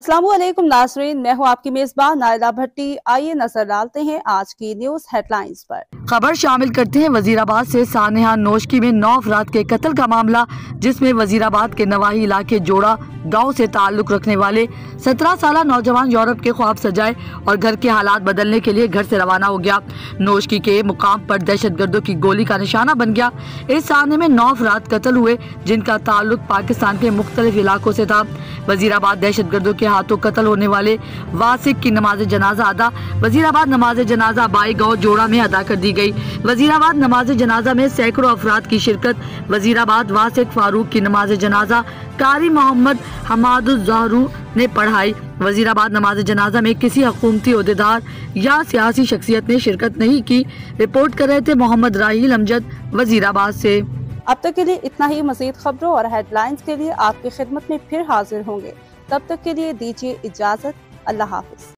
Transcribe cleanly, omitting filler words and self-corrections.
अस्सलामुअलैकुम नाज़रीन, मैं हूँ आपकी मेजबान नायला भट्टी। आइए नजर डालते हैं आज की न्यूज हेडलाइंस पर। खबर शामिल करते हैं वजीराबाद से सानेहा नोशकी में 9 अफराद के कत्ल का मामला, जिसमें वजीराबाद के नवाही इलाके जोड़ा गांव से ताल्लुक रखने वाले 17 साल नौजवान यूरोप के ख्वाब सजाए और घर के हालात बदलने के लिए घर से रवाना हो गया। नोशकी के मुकाम पर दहशतगर्दों की गोली का निशाना बन गया। इस साने में 9 अफराद कत्ल हुए, जिनका ताल्लुक पाकिस्तान के मुख्तलिफ इलाकों से था। वजीराबाद दहशतगर्दों के हाथों कत्ल होने वाले वासिक की नमाज जनाजा अदा वजीराबाद नमाज जनाजा बाई गाँव जोड़ा में अदा कर दी गई। वजीराबाद नमाज जनाजा में सैकड़ों अफराद की शिरकत। वजीराबाद वासिक फारूक की नमाज जनाजा कारी मोहम्मद हमादुज़्ज़हरू ने पढ़ाई। वजीराबाद नमाज जनाजा में किसी हुकूमती ओहदेदार या सियासी शख्सियत ने शिरकत नहीं की। रिपोर्ट कर रहे थे मोहम्मद राहील अमजद, वजीराबाद से। अब तक के लिए इतना ही। मजीद खबरों और हेडलाइंस के लिए आपकी खिदमत में फिर हाजिर होंगे। तब तक के लिए दीजिए इजाजत। अल्लाह हाफिज।